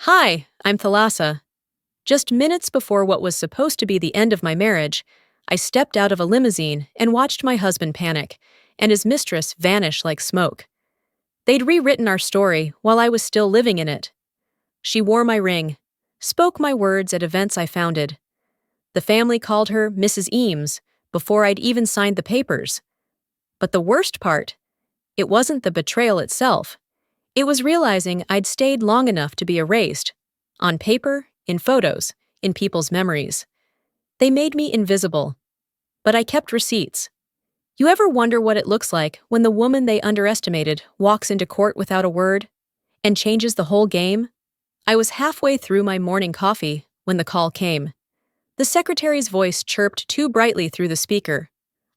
Hi, I'm Thalassa. Just minutes before what was supposed to be the end of my marriage, I stepped out of a limousine and watched my husband panic, and his mistress vanish like smoke. They'd rewritten our story while I was still living in it. She wore my ring, spoke my words at events I founded. The family called her Mrs. Eames before I'd even signed the papers. But the worst part, it wasn't the betrayal itself. It was realizing I'd stayed long enough to be erased. On paper, in photos, in people's memories. They made me invisible. But I kept receipts. You ever wonder what it looks like when the woman they underestimated walks into court without a word and changes the whole game? I was halfway through my morning coffee when the call came. The secretary's voice chirped too brightly through the speaker.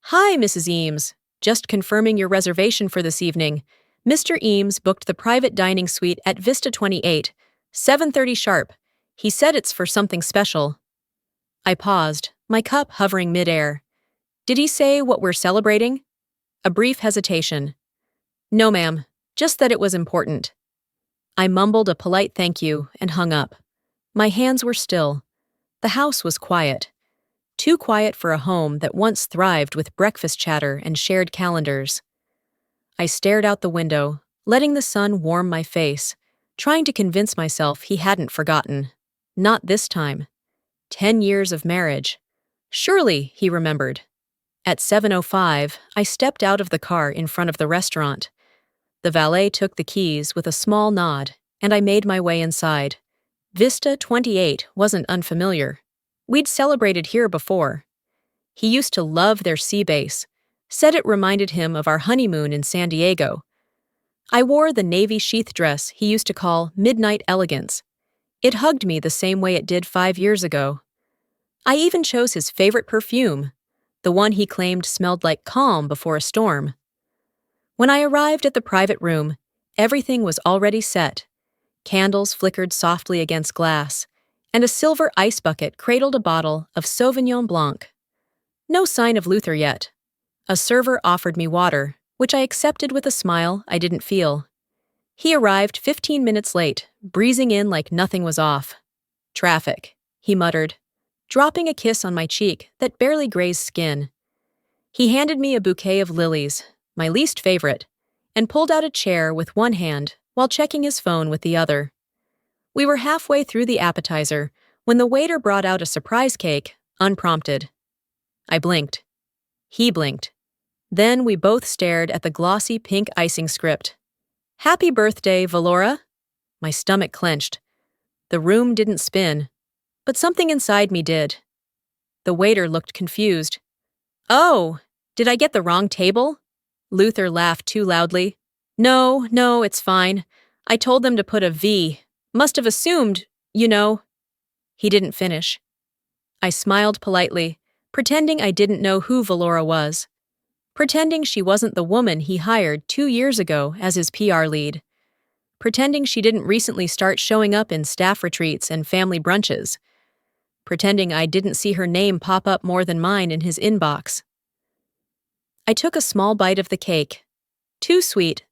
"Hi, Mrs. Eames. Just confirming your reservation for this evening. Mr. Eames booked the private dining suite at Vista 28, 7:30 sharp. He said it's for something special." I paused, my cup hovering midair. Did he say what we're celebrating? A brief hesitation. "No, ma'am, just that it was important." I mumbled a polite thank you and hung up. My hands were still. The house was quiet. Too quiet for a home that once thrived with breakfast chatter and shared calendars. I stared out the window, letting the sun warm my face, trying to convince myself he hadn't forgotten. Not this time. 10 years of marriage. Surely, he remembered. At 7:05, I stepped out of the car in front of the restaurant. The valet took the keys with a small nod, and I made my way inside. Vista 28 wasn't unfamiliar. We'd celebrated here before. He used to love their sea base, said it reminded him of our honeymoon in San Diego. I wore the navy sheath dress he used to call midnight elegance. It hugged me the same way it did 5 years ago. I even chose his favorite perfume, the one he claimed smelled like calm before a storm. When I arrived at the private room, everything was already set. Candles flickered softly against glass, and a silver ice bucket cradled a bottle of Sauvignon Blanc. No sign of Luther yet. A server offered me water, which I accepted with a smile I didn't feel. He arrived 15 minutes late, breezing in like nothing was off. "Traffic," he muttered, dropping a kiss on my cheek that barely grazed skin. He handed me a bouquet of lilies, my least favorite, and pulled out a chair with one hand while checking his phone with the other. We were halfway through the appetizer when the waiter brought out a surprise cake, unprompted. I blinked. He blinked. Then we both stared at the glossy pink icing script. "Happy birthday, Valora." My stomach clenched. The room didn't spin, but something inside me did. The waiter looked confused. "Oh, did I get the wrong table?" Luther laughed too loudly. No, it's fine. I told them to put a V. Must have assumed, you know." He didn't finish. I smiled politely, pretending I didn't know who Valora was. Pretending she wasn't the woman he hired 2 years ago as his PR lead. Pretending she didn't recently start showing up in staff retreats and family brunches. Pretending I didn't see her name pop up more than mine in his inbox. I took a small bite of the cake. Too sweet.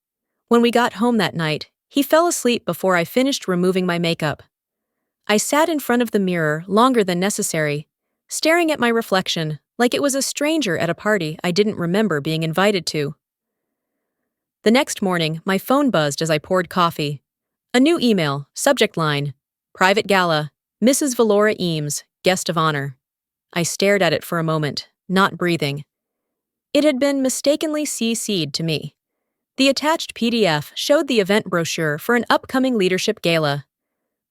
When we got home that night, he fell asleep before I finished removing my makeup. I sat in front of the mirror longer than necessary, staring at my reflection like it was a stranger at a party I didn't remember being invited to. The next morning, my phone buzzed as I poured coffee. A new email, subject line, "Private Gala, Mrs. Valora Eames, Guest of Honor." I stared at it for a moment, not breathing. It had been mistakenly CC'd to me. The attached PDF showed the event brochure for an upcoming leadership gala.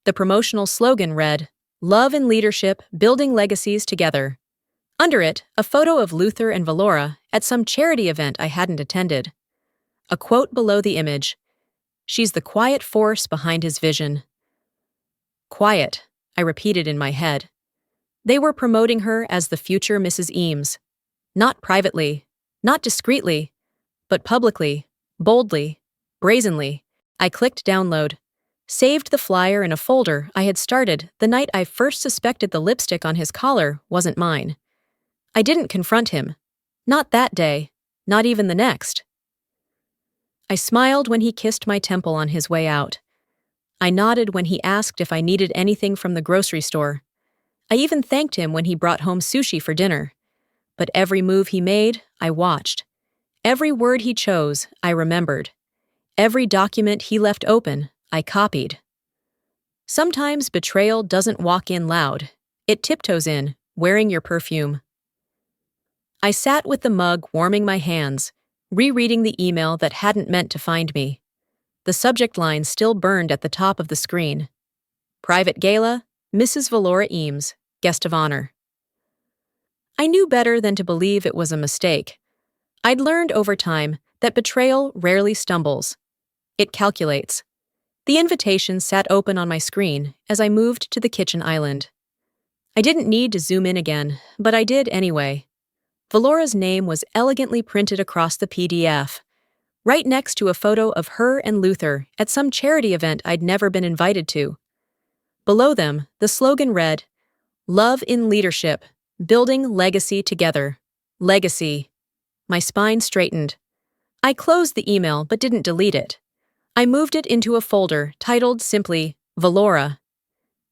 The promotional slogan read, "Love and Leadership, Building Legacies Together." Under it, a photo of Luther and Valora at some charity event I hadn't attended. A quote below the image, "She's the quiet force behind his vision." Quiet, I repeated in my head. They were promoting her as the future Mrs. Eames. Not privately, not discreetly, but publicly, boldly, brazenly. I clicked download, saved the flyer in a folder I had started the night I first suspected the lipstick on his collar wasn't mine. I didn't confront him. Not that day, not even the next. I smiled when he kissed my temple on his way out. I nodded when he asked if I needed anything from the grocery store. I even thanked him when he brought home sushi for dinner. But every move he made, I watched. Every word he chose, I remembered. Every document he left open, I copied. Sometimes betrayal doesn't walk in loud. It tiptoes in, wearing your perfume. I sat with the mug warming my hands, rereading the email that hadn't meant to find me. The subject line still burned at the top of the screen. Private Gala, Mrs. Valora Eames, Guest of Honor. I knew better than to believe it was a mistake. I'd learned over time that betrayal rarely stumbles. It calculates. The invitation sat open on my screen as I moved to the kitchen island. I didn't need to zoom in again, but I did anyway. Valora's name was elegantly printed across the PDF, right next to a photo of her and Luther at some charity event I'd never been invited to. Below them, the slogan read, "Love in Leadership, Building Legacy Together." Legacy. My spine straightened. I closed the email but didn't delete it. I moved it into a folder titled simply, Valora.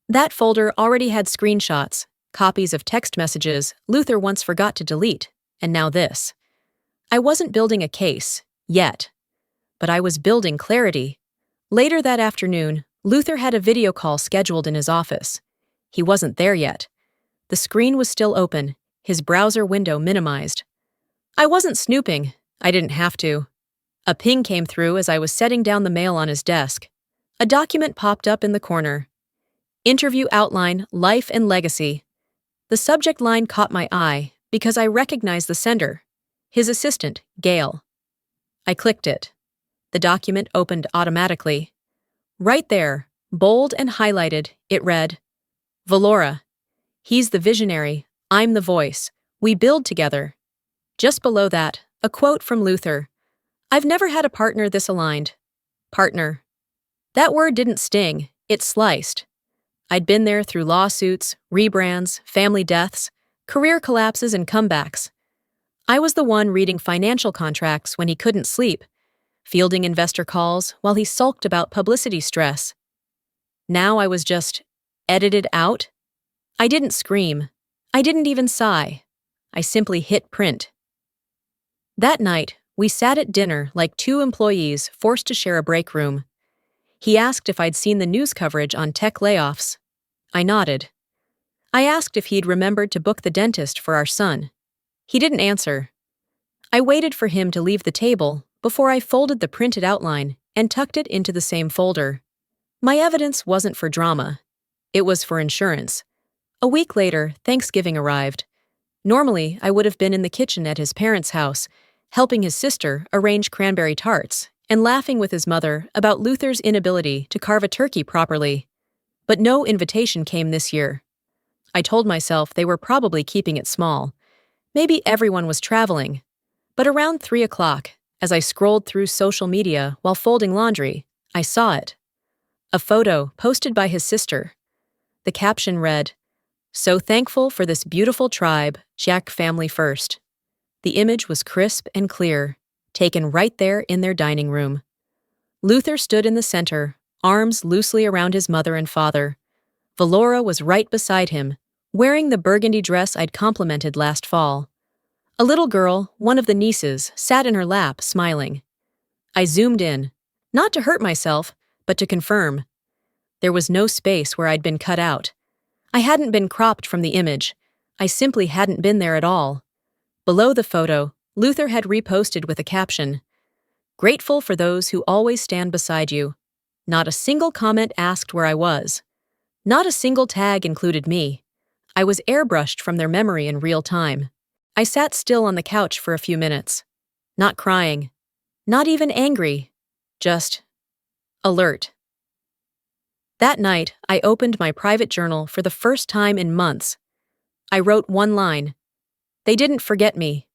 That folder already had screenshots, copies of text messages Luther once forgot to delete, and now this. I wasn't building a case, yet. But I was building clarity. Later that afternoon, Luther had a video call scheduled in his office. He wasn't there yet. The screen was still open, his browser window minimized. I wasn't snooping. I didn't have to. A ping came through as I was setting down the mail on his desk. A document popped up in the corner. Interview outline, life and legacy. The subject line caught my eye because I recognized the sender, his assistant, Gail. I clicked it. The document opened automatically. Right there, bold and highlighted, it read, Valora. He's the visionary, I'm the voice. We build together. Just below that, a quote from Luther. I've never had a partner this aligned. Partner. That word didn't sting, it sliced. I'd been there through lawsuits, rebrands, family deaths, career collapses and comebacks. I was the one reading financial contracts when he couldn't sleep, fielding investor calls while he sulked about publicity stress. Now I was just edited out. I didn't scream. I didn't even sigh. I simply hit print. That night, we sat at dinner like two employees forced to share a break room. He asked if I'd seen the news coverage on tech layoffs. I nodded. I asked if he'd remembered to book the dentist for our son. He didn't answer. I waited for him to leave the table before I folded the printed outline and tucked it into the same folder. My evidence wasn't for drama. It was for insurance. A week later, Thanksgiving arrived. Normally, I would have been in the kitchen at his parents' house, helping his sister arrange cranberry tarts and laughing with his mother about Luther's inability to carve a turkey properly. But no invitation came this year. I told myself they were probably keeping it small. Maybe everyone was traveling. But around 3 o'clock, as I scrolled through social media while folding laundry, I saw it. A photo posted by his sister. The caption read, "So thankful for this beautiful tribe, Jack family first." The image was crisp and clear, taken right there in their dining room. Luther stood in the center, arms loosely around his mother and father. Valora was right beside him, wearing the burgundy dress I'd complimented last fall. A little girl, one of the nieces, sat in her lap, smiling. I zoomed in, not to hurt myself, but to confirm. There was no space where I'd been cut out. I hadn't been cropped from the image. I simply hadn't been there at all. Below the photo, Luther had reposted with a caption, "Grateful for those who always stand beside you." Not a single comment asked where I was. Not a single tag included me. I was airbrushed from their memory in real time. I sat still on the couch for a few minutes. Not crying. Not even angry. Just alert. That night, I opened my private journal for the first time in months. I wrote one line. They didn't forget me.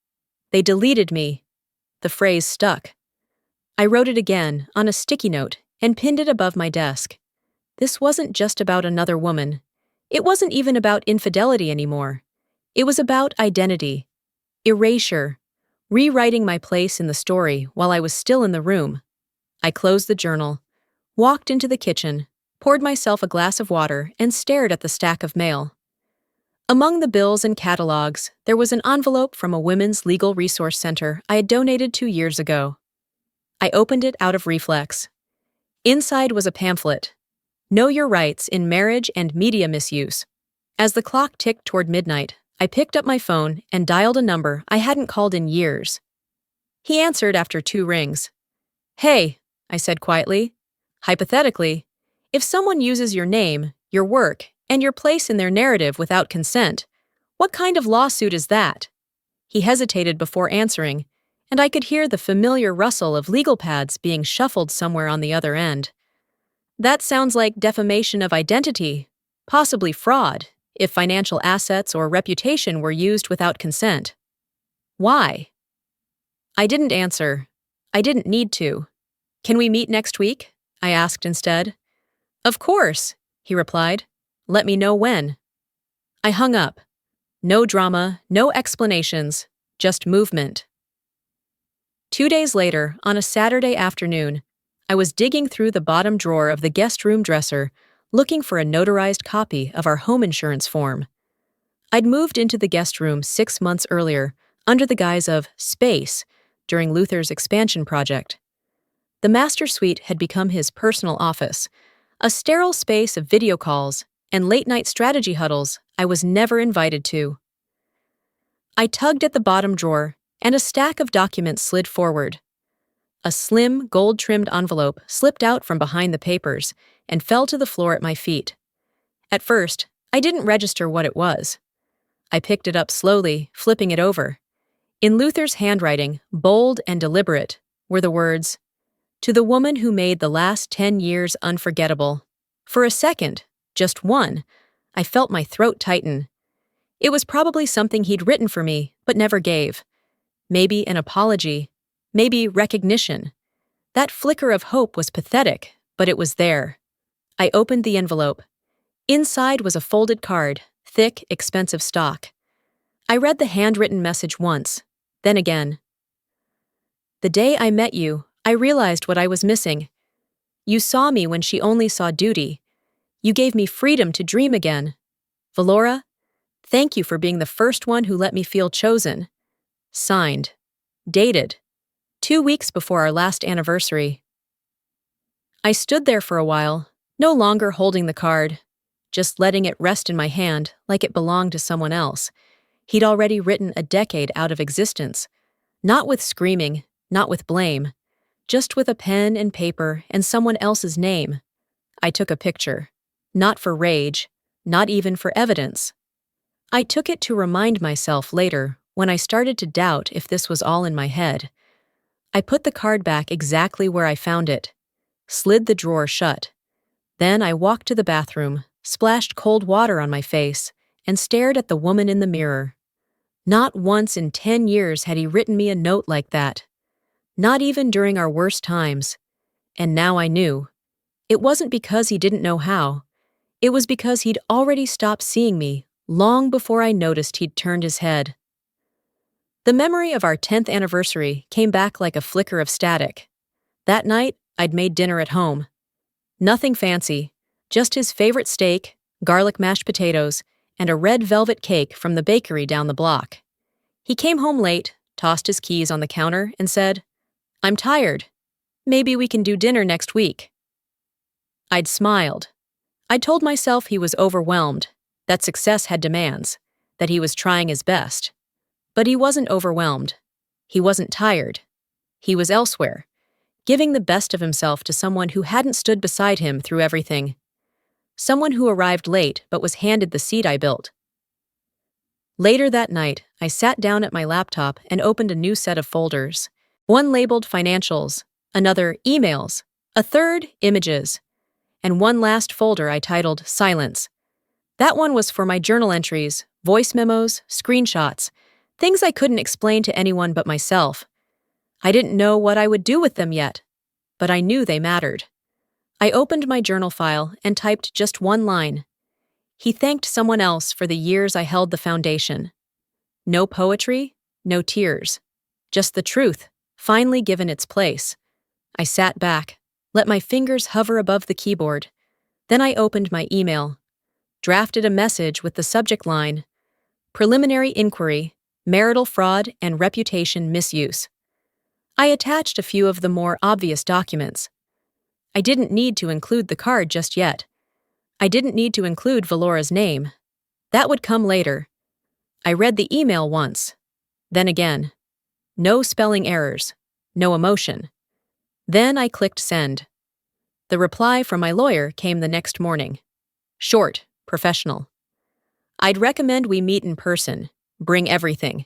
They deleted me. The phrase stuck. I wrote it again on a sticky note and pinned it above my desk. This wasn't just about another woman. It wasn't even about infidelity anymore. It was about identity, erasure, rewriting my place in the story while I was still in the room. I closed the journal, walked into the kitchen, poured myself a glass of water, and stared at the stack of mail. Among the bills and catalogs, there was an envelope from a women's legal resource center I had donated 2 years ago. I opened it out of reflex. Inside was a pamphlet, Know Your Rights in Marriage and Media Misuse. As the clock ticked toward midnight, I picked up my phone and dialed a number I hadn't called in years. He answered after 2 rings. "Hey," I said quietly. "Hypothetically, if someone uses your name, your work, and your place in their narrative without consent, what kind of lawsuit is that?" He hesitated before answering, and I could hear the familiar rustle of legal pads being shuffled somewhere on the other end. "That sounds like defamation of identity, possibly fraud, if financial assets or reputation were used without consent." "Why?" I didn't answer. I didn't need to. "Can we meet next week?" I asked instead. "Of course," he replied. "Let me know when." I hung up. No drama, no explanations, just movement. 2 days later, on a Saturday afternoon, I was digging through the bottom drawer of the guest room dresser, looking for a notarized copy of our home insurance form. I'd moved into the guest room 6 months earlier, under the guise of space, during Luther's expansion project. The master suite had become his personal office, a sterile space of video calls and late-night strategy huddles I was never invited to. I tugged at the bottom drawer, and a stack of documents slid forward. A slim, gold-trimmed envelope slipped out from behind the papers and fell to the floor at my feet. At first, I didn't register what it was. I picked it up slowly, flipping it over. In Luther's handwriting, bold and deliberate, were the words, "To the woman who made the last 10 years unforgettable." For a second, just one, I felt my throat tighten. It was probably something he'd written for me, but never gave. Maybe an apology, maybe recognition. That flicker of hope was pathetic, but it was there. I opened the envelope. Inside was a folded card, thick, expensive stock. I read the handwritten message once, then again. "The day I met you, I realized what I was missing. You saw me when she only saw duty. You gave me freedom to dream again. Valora, thank you for being the first one who let me feel chosen." Signed. Dated. 2 weeks before our last anniversary. I stood there for a while, no longer holding the card, just letting it rest in my hand like it belonged to someone else. He'd already written a decade out of existence. Not with screaming, not with blame, just with a pen and paper and someone else's name. I took a picture. Not for rage, not even for evidence. I took it to remind myself later when I started to doubt if this was all in my head. I put the card back exactly where I found it, slid the drawer shut. Then I walked to the bathroom, splashed cold water on my face, and stared at the woman in the mirror. Not once in 10 years had he written me a note like that. Not even during our worst times. And now I knew. It wasn't because he didn't know how. It was because he'd already stopped seeing me long before I noticed he'd turned his head. The memory of our 10th anniversary came back like a flicker of static. That night, I'd made dinner at home. Nothing fancy, just his favorite steak, garlic mashed potatoes, and a red velvet cake from the bakery down the block. He came home late, tossed his keys on the counter, and said, "I'm tired. Maybe we can do dinner next week." I'd smiled. I'd told myself he was overwhelmed, that success had demands, that he was trying his best. But he wasn't overwhelmed. He wasn't tired. He was elsewhere, giving the best of himself to someone who hadn't stood beside him through everything. Someone who arrived late but was handed the seat I built. Later that night, I sat down at my laptop and opened a new set of folders. One labeled financials, another emails, a third images, and one last folder I titled Silence. That one was for my journal entries, voice memos, screenshots, things I couldn't explain to anyone but myself. I didn't know what I would do with them yet, but I knew they mattered. I opened my journal file and typed just one line. He thanked someone else for the years I held the foundation. No poetry, no tears. Just the truth, finally given its place. I sat back, let my fingers hover above the keyboard. Then I opened my email, drafted a message with the subject line, Preliminary Inquiry, Marital Fraud and Reputation Misuse. I attached a few of the more obvious documents. I didn't need to include the card just yet. I didn't need to include Valora's name. That would come later. I read the email once. Then again. No spelling errors. No emotion. Then I clicked send. The reply from my lawyer came the next morning. Short, professional. I'd recommend we meet in person. Bring everything.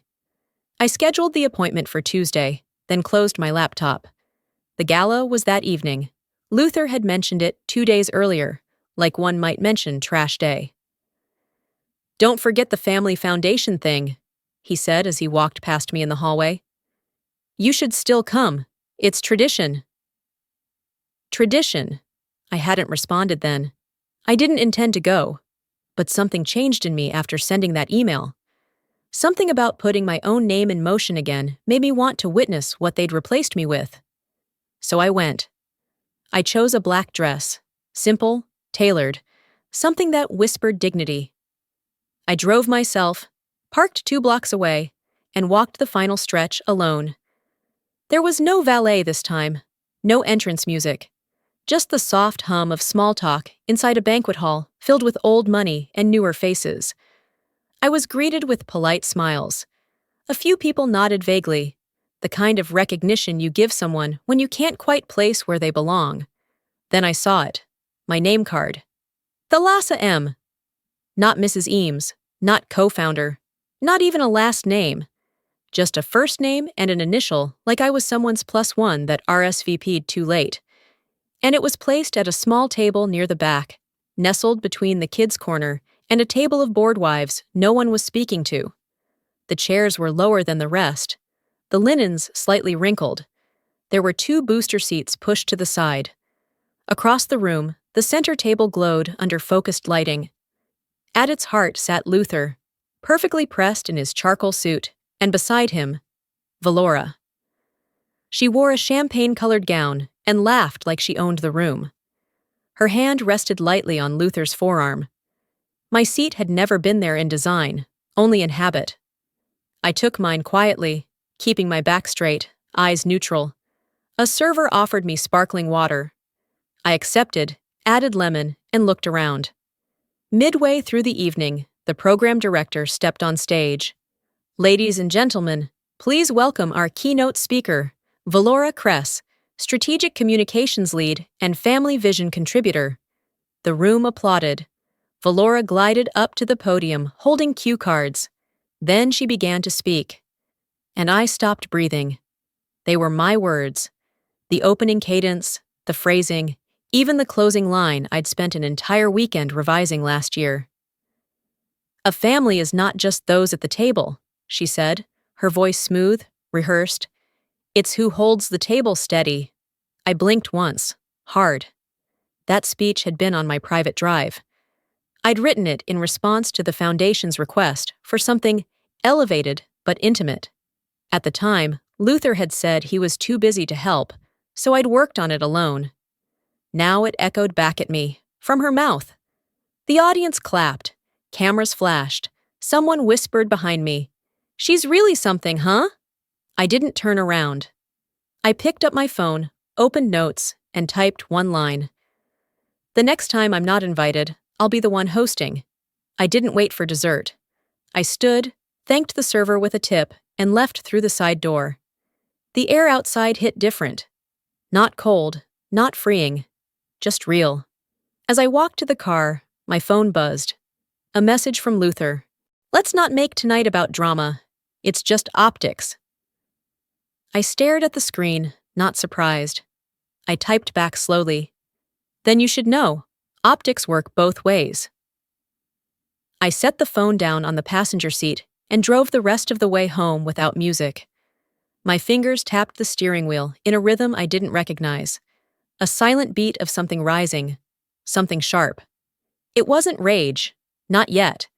I scheduled the appointment for Tuesday, then closed my laptop. The gala was that evening. Luther had mentioned it 2 days earlier, like one might mention trash day. Don't forget the family foundation thing, he said as he walked past me in the hallway. You should still come. It's tradition. Tradition. I hadn't responded then. I didn't intend to go. But something changed in me after sending that email. Something about putting my own name in motion again made me want to witness what they'd replaced me with. So I went. I chose a black dress, simple, tailored, something that whispered dignity. I drove myself, parked 2 blocks away, and walked the final stretch alone. There was no valet this time, no entrance music, just the soft hum of small talk inside a banquet hall filled with old money and newer faces. I was greeted with polite smiles. A few people nodded vaguely, the kind of recognition you give someone when you can't quite place where they belong. Then I saw it, my name card. Thalassa M. Not Mrs. Eames, not co-founder, not even a last name. Just a first name and an initial like I was someone's +1 that RSVP'd too late. And it was placed at a small table near the back, nestled between the kids' corner and a table of board wives no one was speaking to. The chairs were lower than the rest, the linens slightly wrinkled. There were 2 booster seats pushed to the side. Across the room, the center table glowed under focused lighting. At its heart sat Luther, perfectly pressed in his charcoal suit, and beside him, Valora. She wore a champagne-colored gown and laughed like she owned the room. Her hand rested lightly on Luther's forearm. My seat had never been there in design, only in habit. I took mine quietly, keeping my back straight, eyes neutral. A server offered me sparkling water. I accepted, added lemon, and looked around. Midway through the evening, the program director stepped on stage. Ladies and gentlemen, please welcome our keynote speaker, Valora Kress, Strategic Communications Lead and Family Vision Contributor. The room applauded. Valora glided up to the podium, holding cue cards. Then she began to speak. And I stopped breathing. They were my words. The opening cadence, the phrasing, even the closing line I'd spent an entire weekend revising last year. A family is not just those at the table, she said, her voice smooth, rehearsed. It's who holds the table steady. I blinked once, hard. That speech had been on my private drive. I'd written it in response to the Foundation's request for something elevated but intimate. At the time, Luther had said he was too busy to help, so I'd worked on it alone. Now it echoed back at me, from her mouth. The audience clapped, cameras flashed, someone whispered behind me, "She's really something, huh?" I didn't turn around. I picked up my phone, opened notes, and typed one line. The next time I'm not invited, I'll be the one hosting. I didn't wait for dessert. I stood, thanked the server with a tip, and left through the side door. The air outside hit different. Not cold, not freeing, just real. As I walked to the car, my phone buzzed. A message from Luther. "Let's not make tonight about drama. It's just optics." I stared at the screen, not surprised. I typed back slowly. "Then you should know. Optics work both ways." I set the phone down on the passenger seat and drove the rest of the way home without music. My fingers tapped the steering wheel in a rhythm I didn't recognize. A silent beat of something rising, something sharp. It wasn't rage, not yet,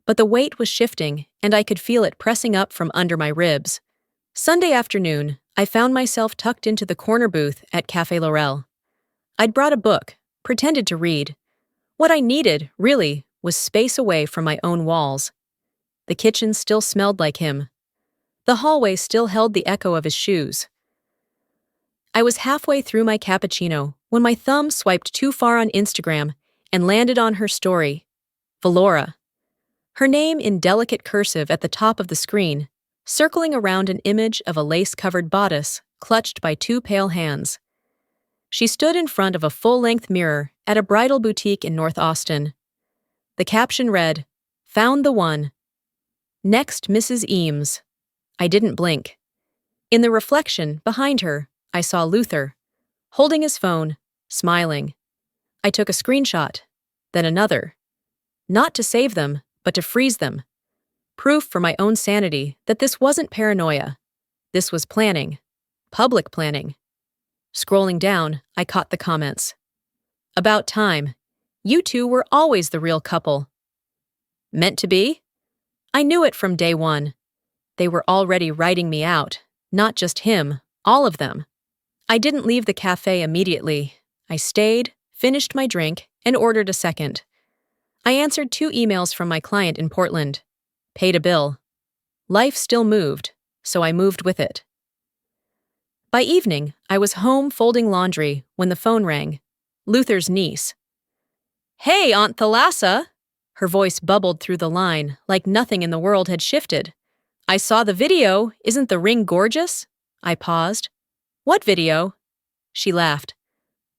but the weight was shifting and I could feel it pressing up from under my ribs. Sunday afternoon, I found myself tucked into the corner booth at Café Laurel. I'd brought a book, pretended to read, What I needed, really, was space away from my own walls. The kitchen still smelled like him. The hallway still held the echo of his shoes. I was halfway through my cappuccino when my thumb swiped too far on Instagram and landed on her story, Valora. Her name in delicate cursive at the top of the screen, circling around an image of a lace-covered bodice clutched by two pale hands. She stood in front of a full-length mirror at a bridal boutique in North Austin. The caption read, "Found the one. Next, Mrs. Eames." I didn't blink. In the reflection behind her, I saw Luther, holding his phone, smiling. I took a screenshot, then another. Not to save them, but to freeze them. Proof for my own sanity that this wasn't paranoia. This was planning. Public planning. Scrolling down, I caught the comments. "About time. You two were always the real couple." Meant to be? I knew it from day one. They were already writing me out, not just him, all of them. I didn't leave the cafe immediately. I stayed, finished my drink, and ordered a second. I answered 2 emails from my client in Portland. Paid a bill. Life still moved, so I moved with it. By evening, I was home folding laundry when the phone rang. Luther's niece. "Hey, Aunt Thalassa!" Her voice bubbled through the line like nothing in the world had shifted. "I saw the video. Isn't the ring gorgeous?" I paused. "What video?" She laughed.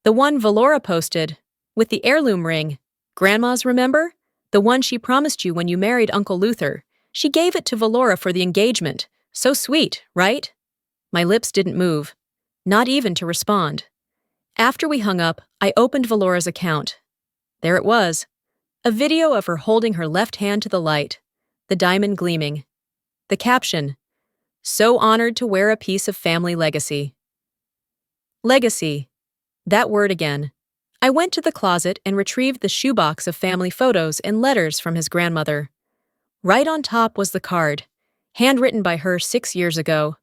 "The one Valora posted, with the heirloom ring. Grandma's, remember? The one she promised you when you married Uncle Luther. She gave it to Valora for the engagement. So sweet, right?" My lips didn't move, not even to respond. After we hung up, I opened Valora's account. There it was, a video of her holding her left hand to the light, the diamond gleaming. The caption, "So honored to wear a piece of family legacy." Legacy. That word again. I went to the closet and retrieved the shoebox of family photos and letters from his grandmother. Right on top was the card, handwritten by her 6 years ago.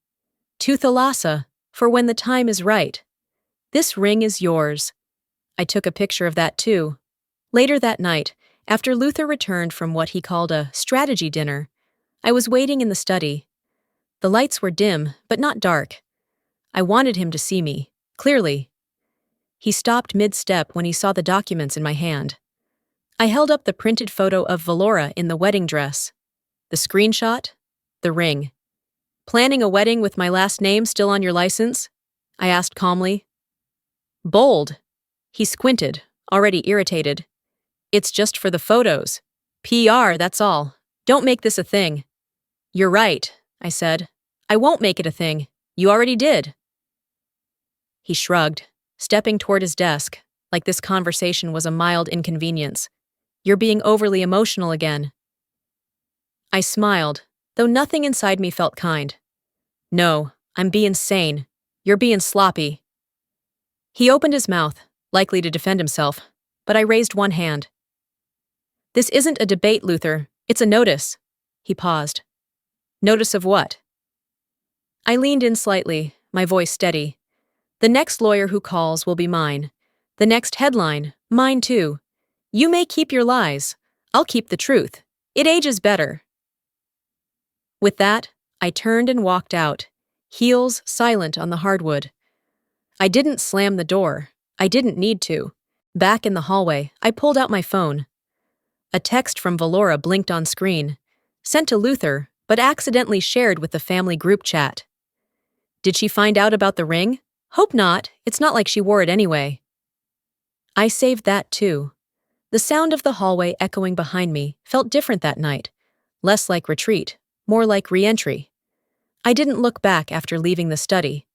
"To Thalassa, for when the time is right. This ring is yours." I took a picture of that too. Later that night, after Luther returned from what he called a strategy dinner, I was waiting in the study. The lights were dim, but not dark. I wanted him to see me, clearly. He stopped mid-step when he saw the documents in my hand. I held up the printed photo of Valora in the wedding dress. The screenshot, the ring. "Planning a wedding with my last name still on your license?" I asked calmly. Bold. He squinted, already irritated. "It's just for the photos. PR, that's all. Don't make this a thing." "You're right," I said. "I won't make it a thing. You already did." He shrugged, stepping toward his desk, like this conversation was a mild inconvenience. "You're being overly emotional again." I smiled, though nothing inside me felt kind. "No, I'm being sane. You're being sloppy." He opened his mouth, likely to defend himself, but I raised one hand. "This isn't a debate, Luther. It's a notice." He paused. "Notice of what?" I leaned in slightly, my voice steady. "The next lawyer who calls will be mine. The next headline, mine too. You may keep your lies. I'll keep the truth. It ages better." With that, I turned and walked out, heels silent on the hardwood. I didn't slam the door. I didn't need to. Back in the hallway, I pulled out my phone. A text from Valora blinked on screen, sent to Luther, but accidentally shared with the family group chat. Did she find out about the ring? Hope not. It's not like she wore it anyway. I saved that too. The sound of the hallway echoing behind me felt different that night, less like retreat, more like re-entry. I didn't look back after leaving the study.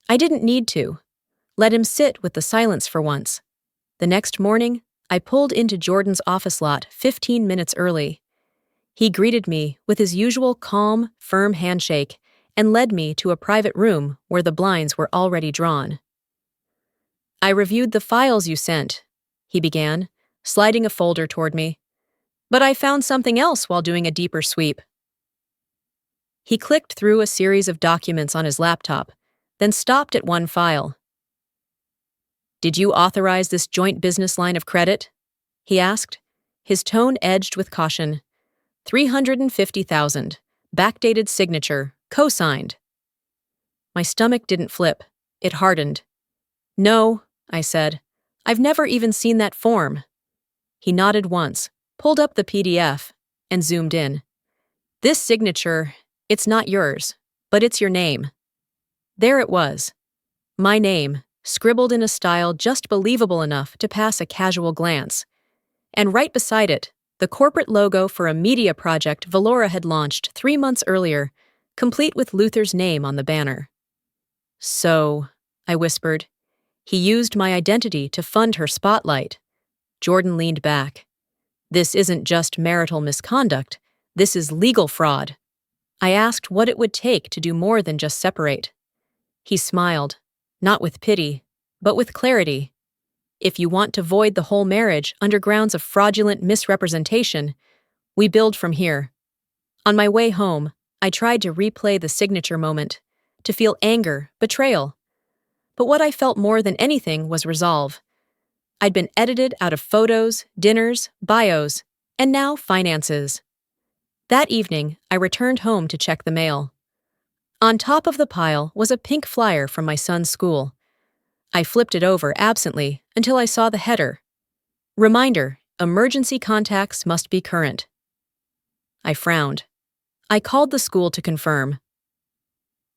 I didn't need to. Let him sit with the silence for once. The next morning, I pulled into Jordan's office lot 15 minutes early. He greeted me with his usual calm, firm handshake and led me to a private room where the blinds were already drawn. "I reviewed the files you sent," he began, sliding a folder toward me. "But I found something else while doing a deeper sweep." He clicked through a series of documents on his laptop, then stopped at one file. "Did you authorize this joint business line of credit?" he asked, his tone edged with caution. 350,000. Backdated signature. Co-signed. My stomach didn't flip. It hardened. No, I said. I've never even seen that form. He nodded once, pulled up the PDF, and zoomed in. This signature, it's not yours, but it's your name. There it was. My name, scribbled in a style just believable enough to pass a casual glance. And right beside it, the corporate logo for a media project Valora had launched 3 months earlier, complete with Luther's name on the banner. So, I whispered, he used my identity to fund her spotlight. Jordan leaned back. This isn't just marital misconduct, this is legal fraud. I asked what it would take to do more than just separate. He smiled, not with pity, but with clarity. If you want to void the whole marriage under grounds of fraudulent misrepresentation, we build from here. On my way home, I tried to replay the signature moment, to feel anger, betrayal. But what I felt more than anything was resolve. I'd been edited out of photos, dinners, bios, and now finances. That evening, I returned home to check the mail. On top of the pile was a pink flyer from my son's school. I flipped it over absently until I saw the header. Reminder, emergency contacts must be current. I frowned. I called the school to confirm.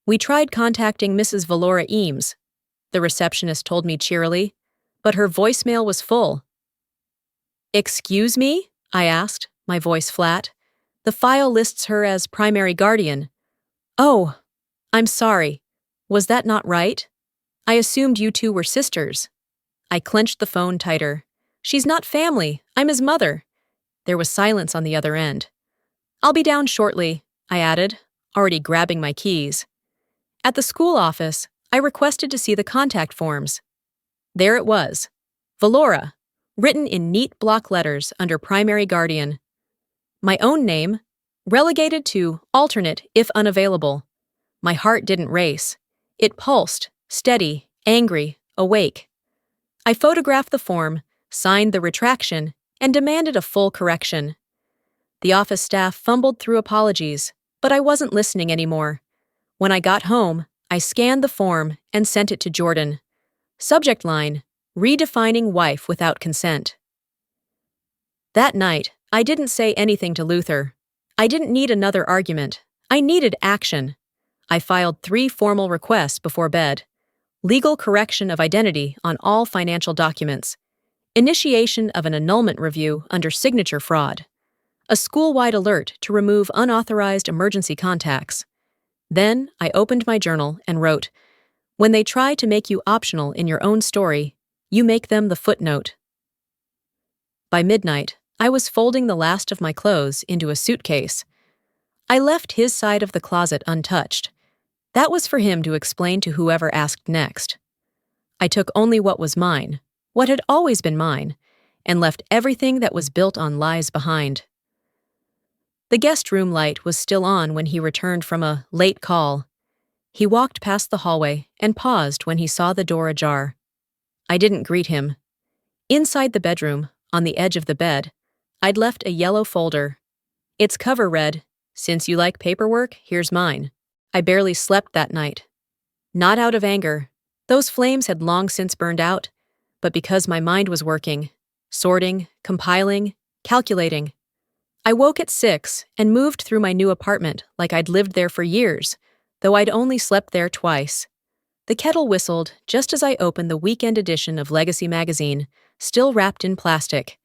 We tried contacting Mrs. Valora Eames, the receptionist told me cheerily, but her voicemail was full. Excuse me? I asked, my voice flat. The file lists her as primary guardian. Oh, I'm sorry. Was that not right? I assumed you two were sisters. I clenched the phone tighter. She's not family. I'm his mother. There was silence on the other end. I'll be down shortly, I added, already grabbing my keys. At the school office, I requested to see the contact forms. There it was. Valora, written in neat block letters under primary guardian. My own name, relegated to alternate if unavailable. My heart didn't race. It pulsed, steady, angry, awake. I photographed the form, signed the retraction, and demanded a full correction. The office staff fumbled through apologies, but I wasn't listening anymore. When I got home, I scanned the form and sent it to Jordan. Subject line, redefining wife without consent. That night, I didn't say anything to Luther. I didn't need another argument. I needed action. I filed 3 formal requests before bed. Legal correction of identity on all financial documents. Initiation of an annulment review under signature fraud. A school-wide alert to remove unauthorized emergency contacts. Then I opened my journal and wrote, when they try to make you optional in your own story, you make them the footnote. By midnight, I was folding the last of my clothes into a suitcase. I left his side of the closet untouched. That was for him to explain to whoever asked next. I took only what was mine, what had always been mine, and left everything that was built on lies behind. The guest room light was still on when he returned from a late call. He walked past the hallway and paused when he saw the door ajar. I didn't greet him. Inside the bedroom, on the edge of the bed, I'd left a yellow folder. Its cover read, "Since you like paperwork, here's mine." I barely slept that night. Not out of anger. Those flames had long since burned out, but because my mind was working, sorting, compiling, calculating. I woke at 6 and moved through my new apartment like I'd lived there for years, though I'd only slept there twice. The kettle whistled just as I opened the weekend edition of Legacy magazine, still wrapped in plastic.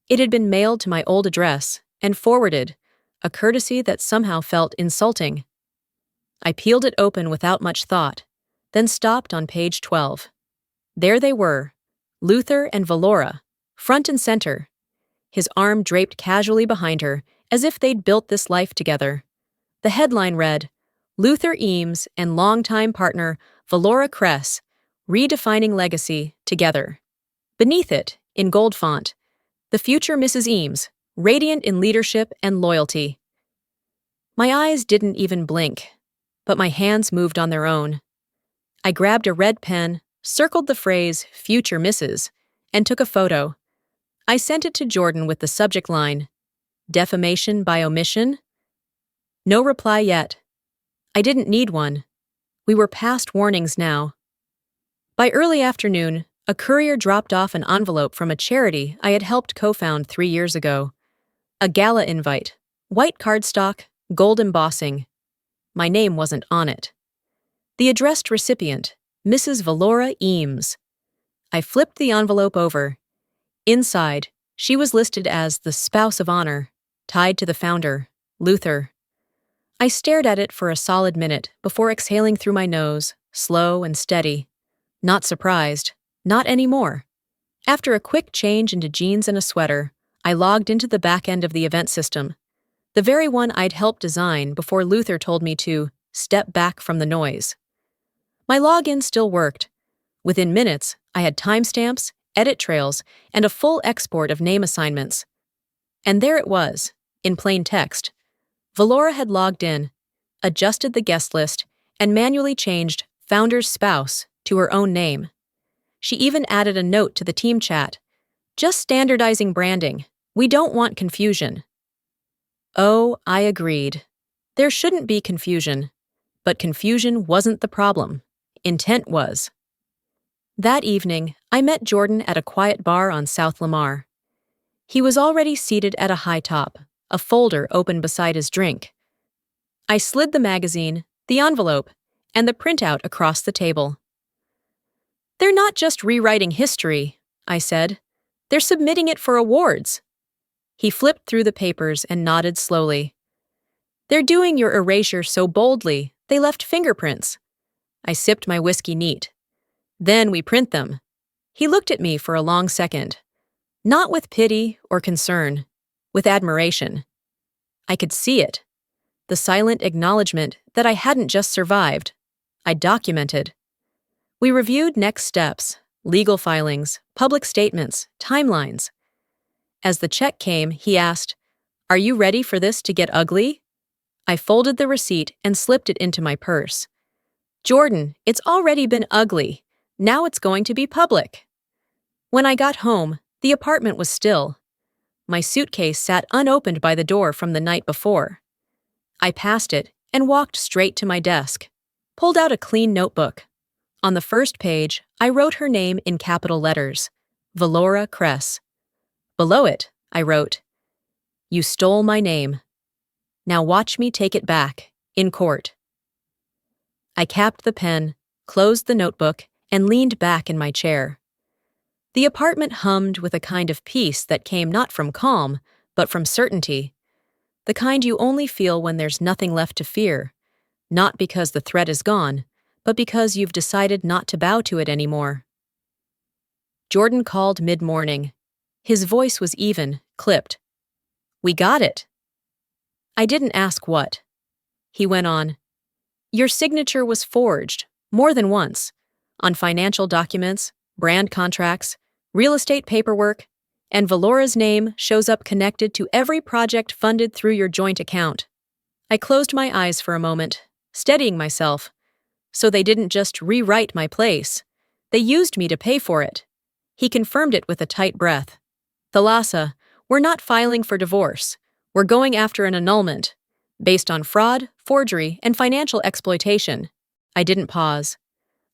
It had been mailed to my old address and forwarded, a courtesy that somehow felt insulting. I peeled it open without much thought, then stopped on page 12. There they were, Luther and Valora, front and center. His arm draped casually behind her, as if they'd built this life together. The headline read, Luther Eames and longtime partner Valora Kress, redefining legacy together. Beneath it, in gold font, the future Mrs. Eames, radiant in leadership and loyalty. My eyes didn't even blink, but my hands moved on their own. I grabbed a red pen, circled the phrase, future Mrs., and took a photo. I sent it to Jordan with the subject line, defamation by omission? No reply yet. I didn't need one. We were past warnings now. By early afternoon, a courier dropped off an envelope from a charity I had helped co-found 3 years ago. A gala invite, white cardstock, gold embossing. My name wasn't on it. The addressed recipient, Mrs. Valora Eames. I flipped the envelope over. Inside, she was listed as the spouse of honor, tied to the founder, Luther. I stared at it for a solid minute before exhaling through my nose, slow and steady. Not surprised. Not anymore. After a quick change into jeans and a sweater, I logged into the back end of the event system, the very one I'd helped design before Luther told me to step back from the noise. My login still worked. Within minutes, I had timestamps, edit trails, and a full export of name assignments. And there it was, in plain text. Valora had logged in, adjusted the guest list, and manually changed founder's spouse to her own name. She even added a note to the team chat. Just standardizing branding. We don't want confusion. Oh, I agreed. There shouldn't be confusion. But confusion wasn't the problem. Intent was. That evening, I met Jordan at a quiet bar on South Lamar. He was already seated at a high top, a folder open beside his drink. I slid the magazine, the envelope, and the printout across the table. They're not just rewriting history, I said. They're submitting it for awards. He flipped through the papers and nodded slowly. They're doing your erasure so boldly, they left fingerprints. I sipped my whiskey neat. Then we print them. He looked at me for a long second. Not with pity or concern, with admiration. I could see it. The silent acknowledgement that I hadn't just survived. I documented. We reviewed next steps, legal filings, public statements, timelines. As the check came, he asked, "Are you ready for this to get ugly?" I folded the receipt and slipped it into my purse. Jordan, it's already been ugly. Now it's going to be public. When I got home, the apartment was still. My suitcase sat unopened by the door from the night before. I passed it and walked straight to my desk, pulled out a clean notebook. On the first page, I wrote her name in capital letters, Valora Kress. Below it, I wrote, "You stole my name. Now watch me take it back, in court." I capped the pen, closed the notebook, and leaned back in my chair. The apartment hummed with a kind of peace that came not from calm, but from certainty. The kind you only feel when there's nothing left to fear, not because the threat is gone, but because you've decided not to bow to it anymore. Jordan called mid-morning. His voice was even, clipped. "We got it." I didn't ask what. He went on, "Your signature was forged, more than once, on financial documents, brand contracts, real estate paperwork, and Valora's name shows up connected to every project funded through your joint account." I closed my eyes for a moment, steadying myself. So they didn't just rewrite my place. They used me to pay for it. He confirmed it with a tight breath. "Thalassa, we're not filing for divorce. We're going after an annulment, based on fraud, forgery, and financial exploitation." I didn't pause.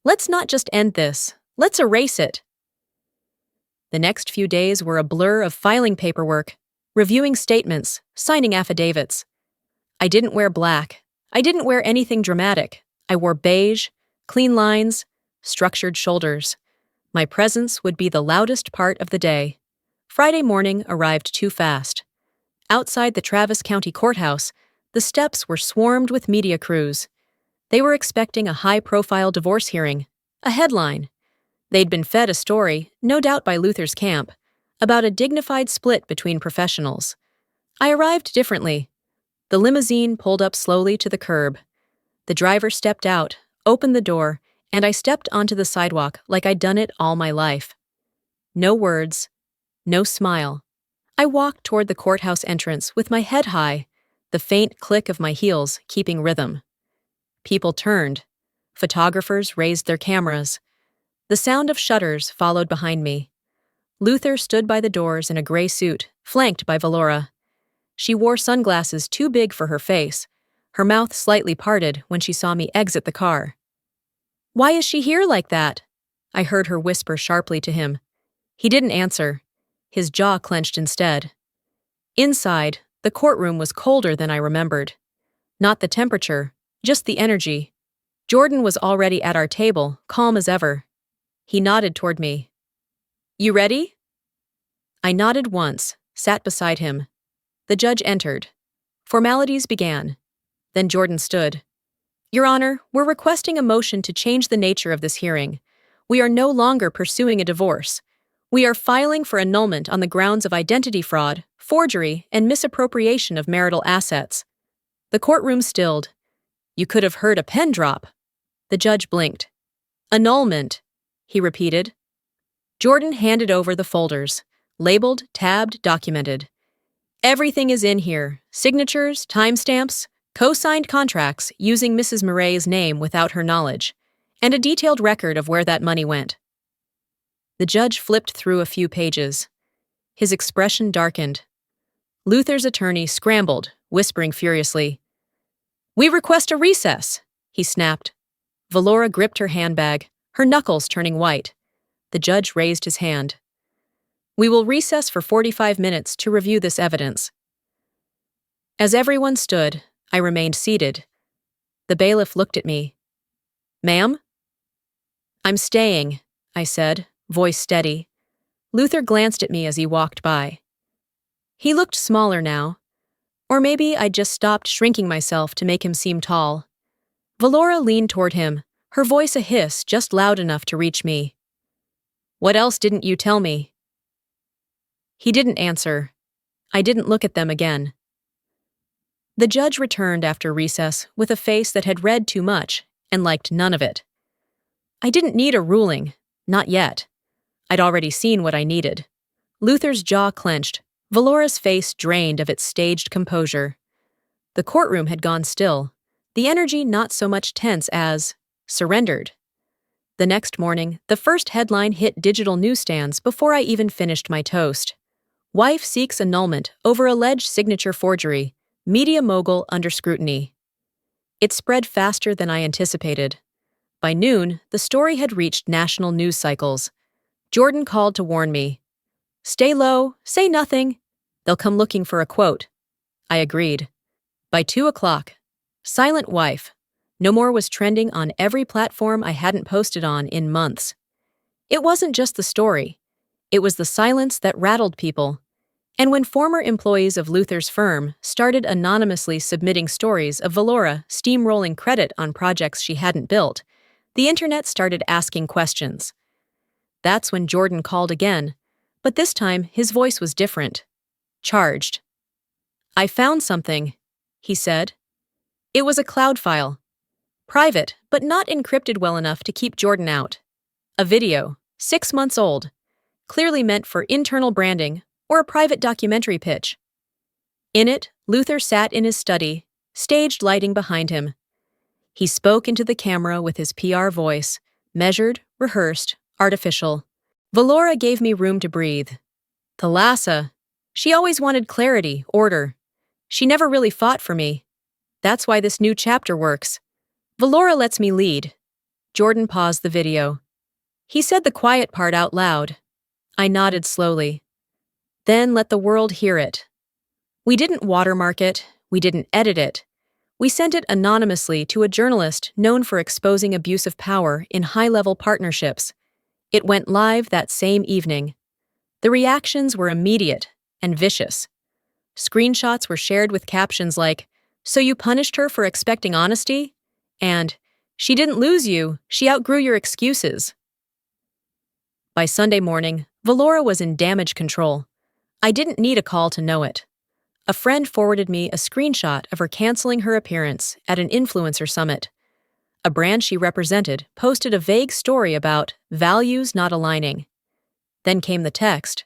"Let's not just end this. Let's erase it." The next few days were a blur of filing paperwork, reviewing statements, signing affidavits. I didn't wear black. I didn't wear anything dramatic. I wore beige, clean lines, structured shoulders. My presence would be the loudest part of the day. Friday morning arrived too fast. Outside the Travis County Courthouse, the steps were swarmed with media crews. They were expecting a high-profile divorce hearing, a headline. They'd been fed a story, no doubt by Luther's camp, about a dignified split between professionals. I arrived differently. The limousine pulled up slowly to the curb. The driver stepped out, opened the door, and I stepped onto the sidewalk like I'd done it all my life. No words, no smile. I walked toward the courthouse entrance with my head high, the faint click of my heels keeping rhythm. People turned. Photographers raised their cameras. The sound of shutters followed behind me. Luther stood by the doors in a gray suit, flanked by Valora. She wore sunglasses too big for her face, her mouth slightly parted when she saw me exit the car. "Why is she here like that?" I heard her whisper sharply to him. He didn't answer. His jaw clenched instead. Inside, the courtroom was colder than I remembered. Not the temperature, just the energy. Jordan was already at our table, calm as ever. He nodded toward me. "You ready?" I nodded once, sat beside him. The judge entered. Formalities began. Then Jordan stood. "Your Honor, we're requesting a motion to change the nature of this hearing. We are no longer pursuing a divorce. We are filing for annulment on the grounds of identity fraud, forgery, and misappropriation of marital assets." The courtroom stilled. You could have heard a pen drop. The judge blinked. "Annulment," he repeated. Jordan handed over the folders, labeled, tabbed, documented. "Everything is in here: signatures, timestamps, co-signed contracts using Mrs. Murray's name without her knowledge, and a detailed record of where that money went." The judge flipped through a few pages. His expression darkened. Luther's attorney scrambled, whispering furiously. "We request a recess," he snapped. Valora gripped her handbag, her knuckles turning white. The judge raised his hand. "We will recess for 45 minutes to review this evidence." As everyone stood, I remained seated. The bailiff looked at me. "Ma'am?" "I'm staying," I said, voice steady. Luther glanced at me as he walked by. He looked smaller now. Or maybe I'd just stopped shrinking myself to make him seem tall. Valora leaned toward him, her voice a hiss just loud enough to reach me. "What else didn't you tell me?" He didn't answer. I didn't look at them again. The judge returned after recess with a face that had read too much and liked none of it. I didn't need a ruling, not yet. I'd already seen what I needed. Luther's jaw clenched, Valora's face drained of its staged composure. The courtroom had gone still, the energy not so much tense as surrendered. The next morning, the first headline hit digital newsstands before I even finished my toast. "Wife seeks annulment over alleged signature forgery. Media mogul under scrutiny." It spread faster than I anticipated. By noon, the story had reached national news cycles. Jordan called to warn me. "Stay low, say nothing. They'll come looking for a quote." I agreed. By 2 o'clock, "Silent wife." No more was trending on every platform I hadn't posted on in months. It wasn't just the story. It was the silence that rattled people. And when former employees of Luther's firm started anonymously submitting stories of Valora steamrolling credit on projects she hadn't built, the internet started asking questions. That's when Jordan called again, but this time his voice was different. Charged. "I found something," he said. It was a cloud file. Private, but not encrypted well enough to keep Jordan out. A video, 6 months old, clearly meant for internal branding or a private documentary pitch. In it, Luther sat in his study, staged lighting behind him. He spoke into the camera with his PR voice, measured, rehearsed, artificial. Valora gave me room to breathe. Thalassa. She always wanted clarity, order. She never really fought for me. That's why this new chapter works. Valora lets me lead. Jordan paused the video. He said the quiet part out loud. I nodded slowly. Then let the world hear it. We didn't watermark it. We didn't edit it. We sent it anonymously to a journalist known for exposing abuse of power in high-level partnerships. It went live that same evening. The reactions were immediate and vicious. Screenshots were shared with captions like, "So you punished her for expecting honesty?" and "She didn't lose you, she outgrew your excuses." By Sunday morning, Valora was in damage control. I didn't need a call to know it. A friend forwarded me a screenshot of her canceling her appearance at an influencer summit. A brand she represented posted a vague story about values not aligning. Then came the text.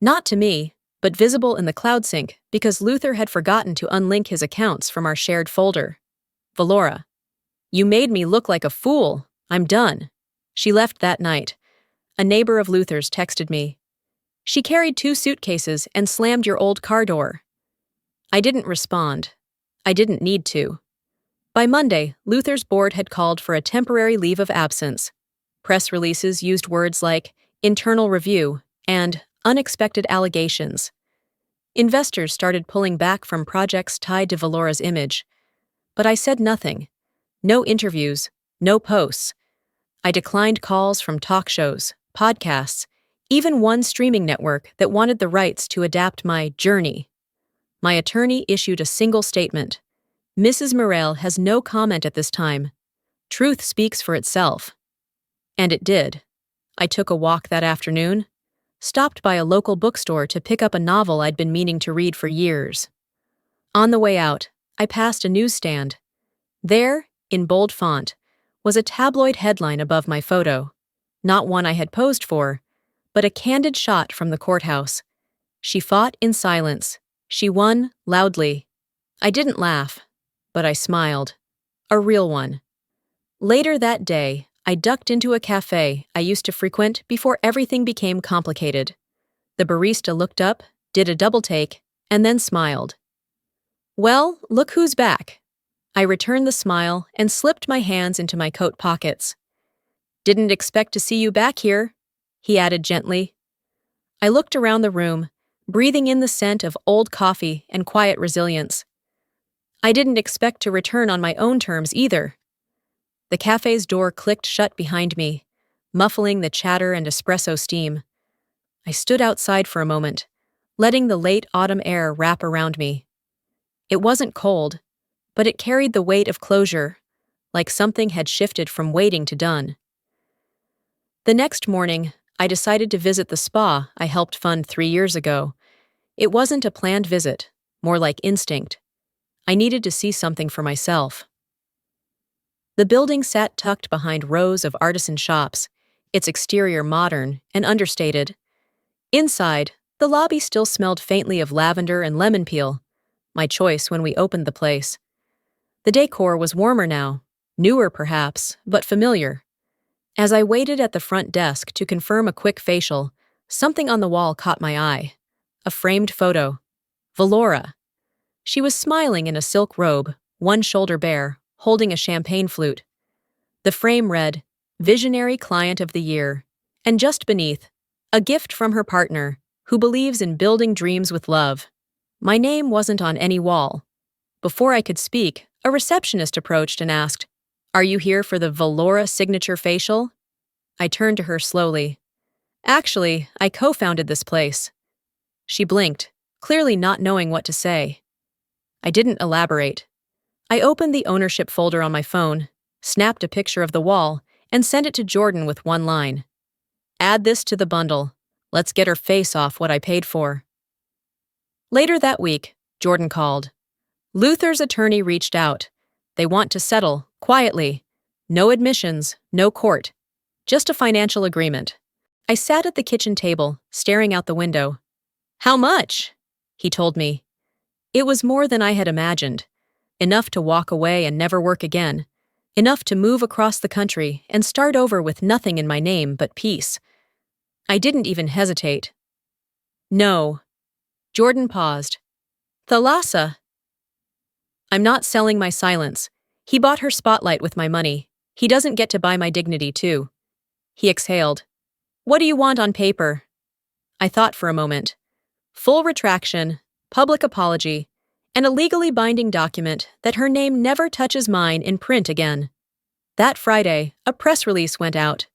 Not to me, but visible in the cloud sync because Luther had forgotten to unlink his accounts from our shared folder. Valora. "You made me look like a fool. I'm done." She left that night. A neighbor of Luther's texted me. She carried 2 suitcases and slammed your old car door. I didn't respond. I didn't need to. By Monday, Luther's board had called for a temporary leave of absence. Press releases used words like internal review and unexpected allegations. Investors started pulling back from projects tied to Valora's image. But I said nothing. No interviews, no posts. I declined calls from talk shows, podcasts, even one streaming network that wanted the rights to adapt my journey. My attorney issued a single statement. Mrs. Morel has no comment at this time. Truth speaks for itself. And it did. I took a walk that afternoon, stopped by a local bookstore to pick up a novel I'd been meaning to read for years. On the way out, I passed a newsstand. There, in bold font, was a tabloid headline above my photo. Not one I had posed for, but a candid shot from the courthouse. She fought in silence. She won loudly. I didn't laugh, but I smiled. A real one. Later that day, I ducked into a cafe I used to frequent before everything became complicated. The barista looked up, did a double take, and then smiled. Well, look who's back. I returned the smile and slipped my hands into my coat pockets. Didn't expect to see you back here, he added gently. I looked around the room, breathing in the scent of old coffee and quiet resilience. I didn't expect to return on my own terms either. The cafe's door clicked shut behind me, muffling the chatter and espresso steam. I stood outside for a moment, letting the late autumn air wrap around me. It wasn't cold, but it carried the weight of closure, like something had shifted from waiting to done. The next morning, I decided to visit the spa I helped fund 3 years ago. It wasn't a planned visit, more like instinct. I needed to see something for myself. The building sat tucked behind rows of artisan shops, its exterior modern and understated. Inside, the lobby still smelled faintly of lavender and lemon peel, my choice when we opened the place. The decor was warmer now, newer perhaps, but familiar. As I waited at the front desk to confirm a quick facial, something on the wall caught my eye. A framed photo. Valora. She was smiling in a silk robe, one shoulder bare, holding a champagne flute. The frame read, Visionary Client of the Year, and just beneath, a gift from her partner, who believes in building dreams with love. My name wasn't on any wall. Before I could speak, a receptionist approached and asked, Are you here for the Valora signature facial? I turned to her slowly. Actually, I co-founded this place. She blinked, clearly not knowing what to say. I didn't elaborate. I opened the ownership folder on my phone, snapped a picture of the wall, and sent it to Jordan with one line. Add this to the bundle. Let's get her face off what I paid for. Later that week, Jordan called. Luther's attorney reached out. They want to settle, quietly. No admissions, no court. Just a financial agreement. I sat at the kitchen table, staring out the window. How much? He told me. It was more than I had imagined. Enough to walk away and never work again. Enough to move across the country and start over with nothing in my name but peace. I didn't even hesitate. No. Jordan paused. Thalassa. I'm not selling my silence. He bought her spotlight with my money. He doesn't get to buy my dignity, too. He exhaled. What do you want on paper? I thought for a moment. Full retraction, public apology, and a legally binding document that her name never touches mine in print again. That Friday, a press release went out.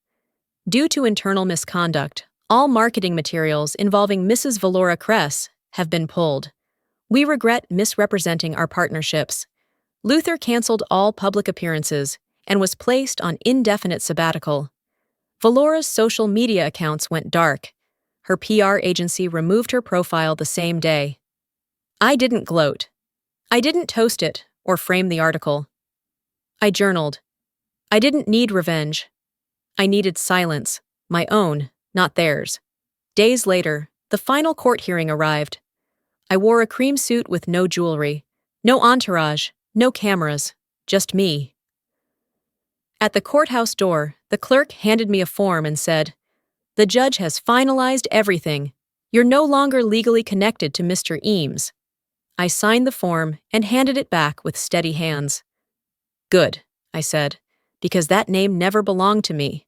Due to internal misconduct, all marketing materials involving Mrs. Valora Kress have been pulled. We regret misrepresenting our partnerships. Luther canceled all public appearances and was placed on indefinite sabbatical. Valora's social media accounts went dark. Her PR agency removed her profile the same day. I didn't gloat. I didn't toast it or frame the article. I journaled. I didn't need revenge. I needed silence, my own, not theirs. Days later, the final court hearing arrived. I wore a cream suit with no jewelry, no entourage, no cameras, just me. At the courthouse door, the clerk handed me a form and said, The judge has finalized everything. You're no longer legally connected to Mr. Eames. I signed the form and handed it back with steady hands. Good, I said, because that name never belonged to me.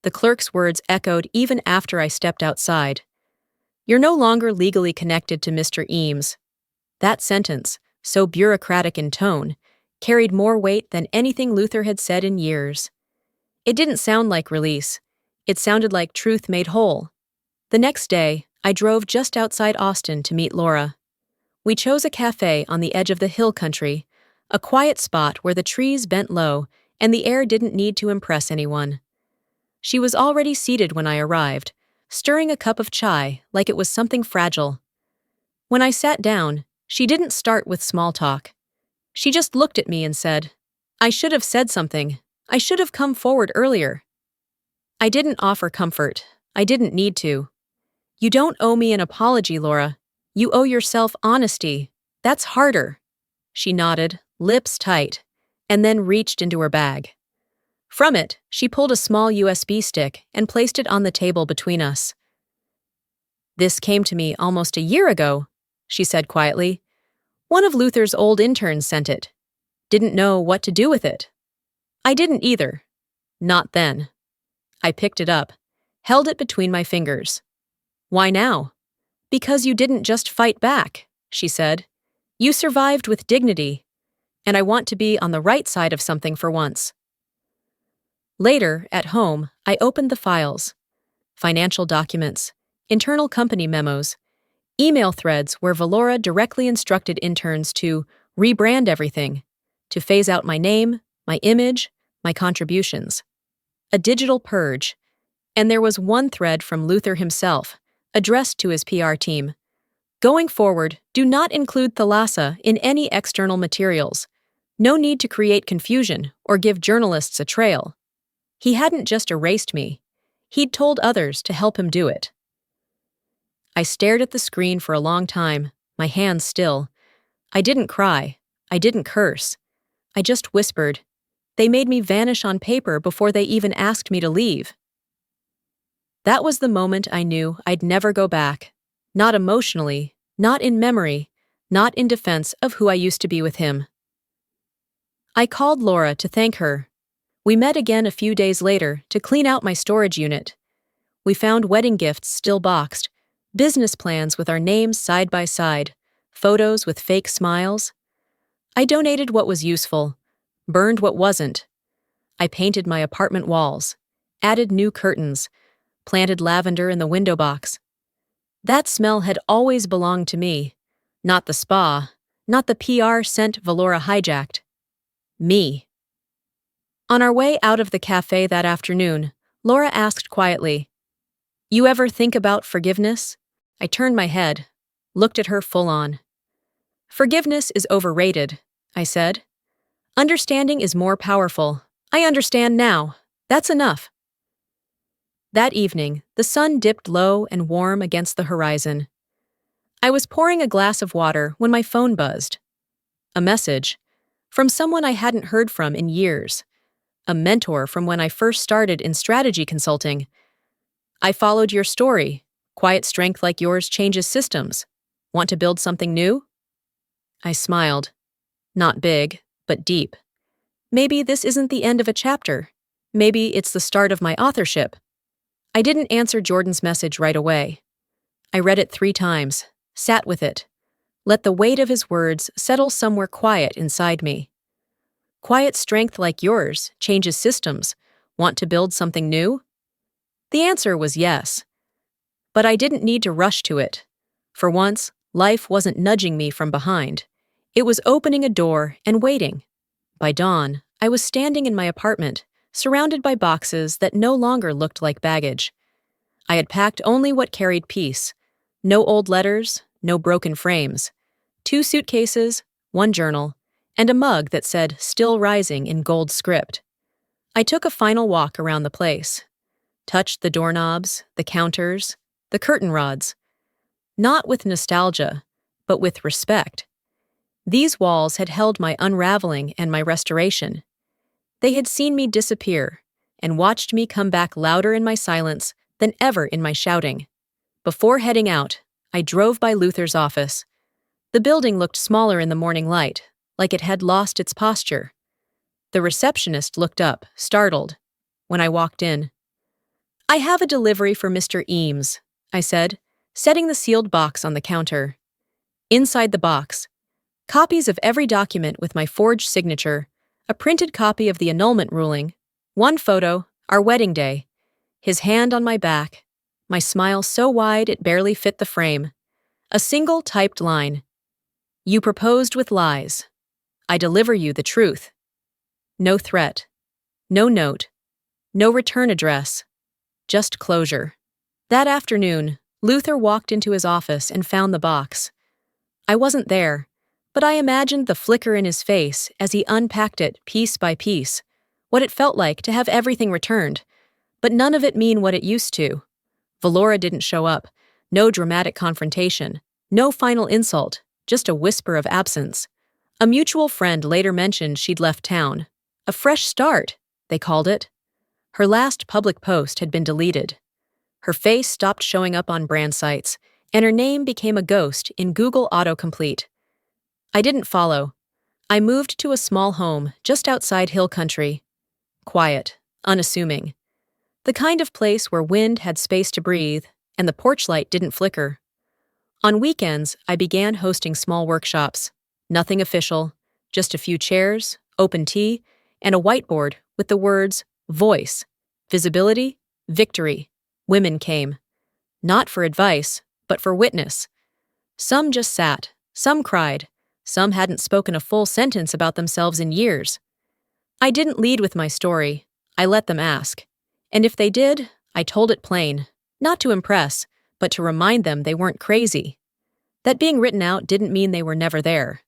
The clerk's words echoed even after I stepped outside. You're no longer legally connected to Mr. Eames. That sentence, so bureaucratic in tone, carried more weight than anything Luther had said in years. It didn't sound like release. It sounded like truth made whole. The next day, I drove just outside Austin to meet Laura. We chose a cafe on the edge of the hill country, a quiet spot where the trees bent low and the air didn't need to impress anyone. She was already seated when I arrived, stirring a cup of chai like it was something fragile. When I sat down, she didn't start with small talk. She just looked at me and said, "I should have said something. I should have come forward earlier." I didn't offer comfort. I didn't need to. You don't owe me an apology, Laura. You owe yourself honesty. That's harder. She nodded, lips tight, and then reached into her bag. From it, she pulled a small USB stick and placed it on the table between us. "This came to me almost a year ago," she said quietly. "One of Luther's old interns sent it. Didn't know what to do with it. I didn't either. Not then." I picked it up, held it between my fingers. "Why now?" "Because you didn't just fight back," she said. "You survived with dignity, and I want to be on the right side of something for once." Later, at home, I opened the files. Financial documents, internal company memos, email threads where Valora directly instructed interns to rebrand everything, to phase out my name, my image, my contributions. A digital purge. And there was one thread from Luther himself, addressed to his PR team. "Going forward, do not include thalassa in any external materials. No need to create confusion or give journalists a trail." He hadn't just erased me. He'd told others to help him do it. I stared at the screen for a long time, my hands still. I didn't cry. I didn't curse. I just whispered. They made me vanish on paper before they even asked me to leave. That was the moment I knew I'd never go back. Not emotionally, not in memory, not in defense of who I used to be with him. I called Laura to thank her. We met again a few days later to clean out my storage unit. We found wedding gifts still boxed, business plans with our names side by side, photos with fake smiles. I donated what was useful, burned what wasn't. I painted my apartment walls, added new curtains, planted lavender in the window box. That smell had always belonged to me, not the spa, not the PR scent Valora hijacked. Me. On our way out of the cafe that afternoon, Laura asked quietly, "You ever think about forgiveness?" I turned my head, looked at her full on. "Forgiveness is overrated," I said. "Understanding is more powerful. I understand now. That's enough." That evening, the sun dipped low and warm against the horizon. I was pouring a glass of water when my phone buzzed. A message, from someone I hadn't heard from in years. A mentor from when I first started in strategy consulting. "I followed your story. Quiet strength like yours changes systems. Want to build something new?" I smiled. Not big, but deep. Maybe this isn't the end of a chapter. Maybe it's the start of my authorship. I didn't answer Jordan's message right away. I read it 3 times, sat with it, let the weight of his words settle somewhere quiet inside me. Quiet strength like yours changes systems. Want to build something new? The answer was yes. But I didn't need to rush to it. For once, life wasn't nudging me from behind. It was opening a door and waiting. By dawn, I was standing in my apartment, surrounded by boxes that no longer looked like baggage. I had packed only what carried peace. No old letters, no broken frames. 2 suitcases, 1 journal, and a mug that said "Still Rising" in gold script. I took a final walk around the place. Touched the doorknobs, the counters, the curtain rods. Not with nostalgia, but with respect. These walls had held my unraveling and my restoration. They had seen me disappear and watched me come back louder in my silence than ever in my shouting. Before heading out, I drove by Luther's office. The building looked smaller in the morning light, like it had lost its posture. The receptionist looked up, startled, when I walked in. "I have a delivery for Mr. Eames," I said, setting the sealed box on the counter. Inside the box, copies of every document with my forged signature, a printed copy of the annulment ruling, one photo, our wedding day, his hand on my back, my smile so wide it barely fit the frame, a single typed line. "You proposed with lies. I deliver you the truth." No threat, no note, no return address, just closure. That afternoon, Luther walked into his office and found the box. I wasn't there, but I imagined the flicker in his face as he unpacked it piece by piece, what it felt like to have everything returned, but none of it mean what it used to. Valora didn't show up, no dramatic confrontation, no final insult, just a whisper of absence. A mutual friend later mentioned she'd left town. A fresh start, they called it. Her last public post had been deleted. Her face stopped showing up on brand sites, and her name became a ghost in Google autocomplete. I didn't follow. I moved to a small home just outside Hill Country. Quiet, unassuming. The kind of place where wind had space to breathe and the porch light didn't flicker. On weekends, I began hosting small workshops. Nothing official, just a few chairs, open tea, and a whiteboard with the words voice, visibility, victory. Women came. Not for advice, but for witness. Some just sat, some cried, some hadn't spoken a full sentence about themselves in years. I didn't lead with my story, I let them ask. And if they did, I told it plain, not to impress, but to remind them they weren't crazy. That being written out didn't mean they were never there.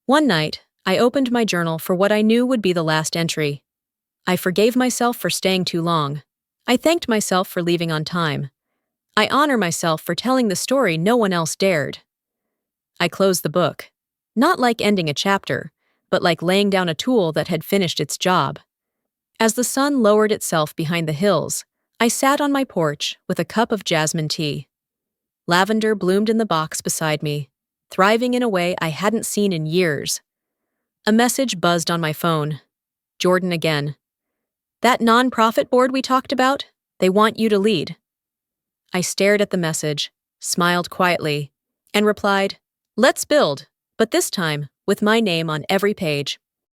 One night, I opened my journal for what I knew would be the last entry. I forgave myself for staying too long. I thanked myself for leaving on time. I honor myself for telling the story no one else dared. I closed the book, not like ending a chapter, but like laying down a tool that had finished its job. As the sun lowered itself behind the hills, I sat on my porch with a cup of jasmine tea. Lavender bloomed in the box beside me, thriving in a way I hadn't seen in years. A message buzzed on my phone. Jordan again. "That non-profit board we talked about, they want you to lead." I stared at the message, smiled quietly, and replied, "Let's build, but this time with my name on every page."